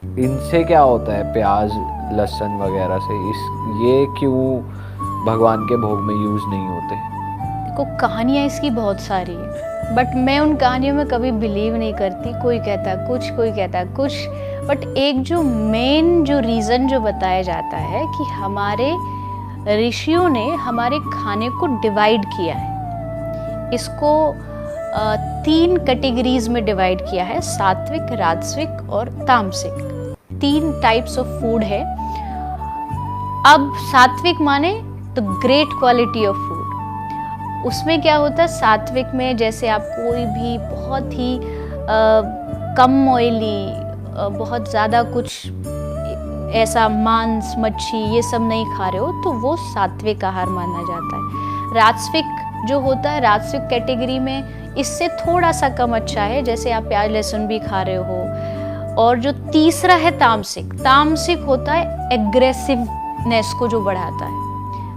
इनसे क्या होता है, प्याज लहसुन वगैरह से, ये क्यों भगवान के भोग में यूज़ नहीं होते? देखो, कहानियाँ इसकी बहुत सारी है, बट मैं उन कहानियों में कभी बिलीव नहीं करती। कोई कहता है कुछ, कोई कहता है कुछ, बट एक जो मेन जो रीज़न जो बताया जाता है कि हमारे ऋषियों ने हमारे खाने को डिवाइड किया है। इसको 3 कैटेगरीज में डिवाइड किया है, सात्विक, राजसिक और तामसिक। 3 टाइप्स ऑफ फूड है। अब सात्विक माने the great quality of food. उसमें क्या होता है, सात्विक में जैसे आप कोई भी बहुत ही कम ऑयली, बहुत ज़्यादा कुछ ऐसा मांस मच्छी ये सब नहीं खा रहे हो, तो वो सात्विक आहार माना जाता है। राजसिक जो होता है, राजसिक कैटेगरी में इससे थोड़ा सा कम अच्छा है, जैसे आप प्याज लहसुन भी खा रहे हो। और जो तीसरा है तामसिक, तामसिक होता है एग्रेसिवनेस को जो बढ़ाता है,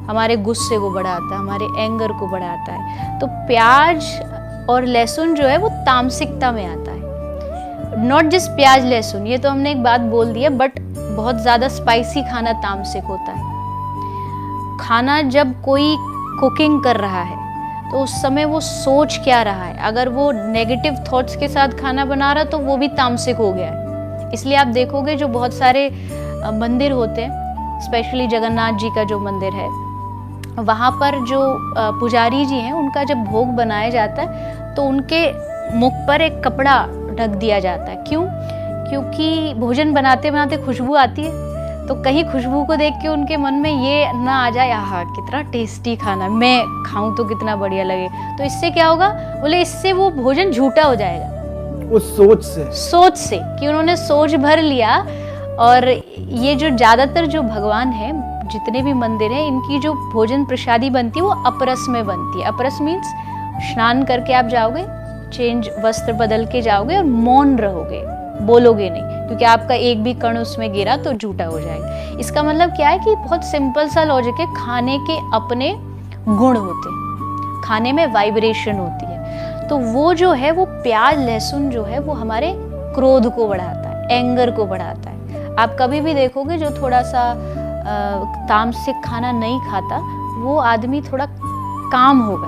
हमारे गुस्से को बढ़ाता है, हमारे एंगर को बढ़ाता है। तो प्याज और लहसुन जो है वो तामसिकता में आता है। नॉट जस्ट प्याज लहसुन, ये तो हमने एक बात बोल दी है, बट बहुत ज़्यादा स्पाइसी खाना तामसिक होता है। खाना जब कोई कुकिंग कर रहा है तो उस समय वो सोच क्या रहा है, अगर वो नेगेटिव थॉट्स के साथ खाना बना रहा तो वो भी तामसिक हो गया है। इसलिए आप देखोगे जो बहुत सारे मंदिर होते हैं, स्पेशली जगन्नाथ जी का जो मंदिर है, वहाँ पर जो पुजारी जी हैं उनका जब भोग बनाया जाता है तो उनके मुख पर एक कपड़ा ढक दिया जाता है। क्यों? क्योंकि भोजन बनाते बनाते खुशबू आती है, तो कहीं खुशबू को देख के उनके मन में ये ना आ जाए, आहा कितना टेस्टी खाना, मैं खाऊं तो कितना बढ़िया लगे। तो इससे क्या होगा, बोले इससे वो भोजन झूठा हो जाएगा उस सोच से कि उन्होंने सोच भर लिया। और ये जो ज़्यादातर जो भगवान है, जितने भी मंदिर हैं, इनकी जो भोजन प्रसादी बनती है वो अपरस में बनती है। अपरस मीन्स स्नान करके आप जाओगे, चेंज वस्त्र बदल के जाओगे और मौन रहोगे, बोलोगे नहीं, क्योंकि आपका एक भी कण उसमें गिरा तो झूठा हो जाएगा। इसका मतलब क्या है कि बहुत सिंपल सा लॉजिक है, खाने के अपने गुण होते हैं, खाने में वाइब्रेशन होती है। तो वो जो है वो प्याज लहसुन जो है वो हमारे क्रोध को बढ़ाता है, एंगर को बढ़ाता है। आप कभी भी देखोगे जो थोड़ा सा तामसिक खाना नहीं खाता, वो आदमी थोड़ा काम होगा,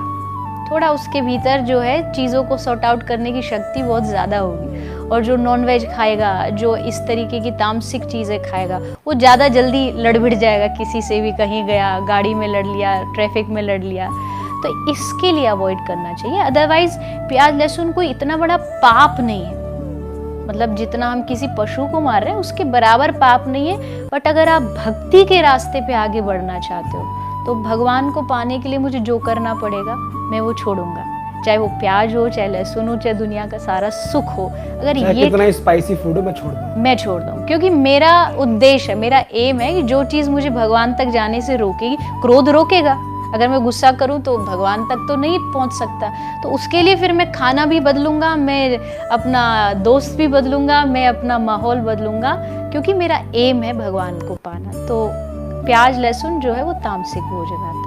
थोड़ा उसके भीतर जो है चीज़ों को सॉर्ट आउट करने की शक्ति बहुत ज़्यादा होगी। और जो नॉन वेज खाएगा, जो इस तरीके की तामसिक चीज़ें खाएगा, वो ज़्यादा जल्दी लड़ भिड़ जाएगा, किसी से भी कहीं गया, गाड़ी में लड़ लिया, ट्रैफिक में लड़ लिया। तो इसके लिए अवॉइड करना चाहिए। अदरवाइज प्याज लहसुन कोई इतना बड़ा पाप नहीं है, मतलब जितना हम किसी पशु को मार रहे हैं उसके बराबर पाप नहीं है। बट अगर आप भक्ति के रास्ते पे आगे बढ़ना चाहते हो तो भगवान को पाने के लिए मुझे जो करना पड़ेगा मैं वो छोड़ूंगा, चाहे वो प्याज हो, चाहे लहसुन हो, चाहे दुनिया का सारा सुख हो। अगर ये कितना स्पाइसी फूड हो मैं छोड़ दूँ, क्योंकि मेरा उद्देश्य है, मेरा एम है कि जो चीज़ मुझे भगवान तक जाने से रोकेगी, क्रोध रोकेगा। अगर मैं गुस्सा करूं तो भगवान तक तो नहीं पहुंच सकता, तो उसके लिए फिर मैं खाना भी बदलूंगा, मैं अपना दोस्त भी बदलूंगा, मैं अपना माहौल बदलूंगा, क्योंकि मेरा एम है भगवान को पाना। तो प्याज लहसुन जो है वो तामसिक भोजन आता है।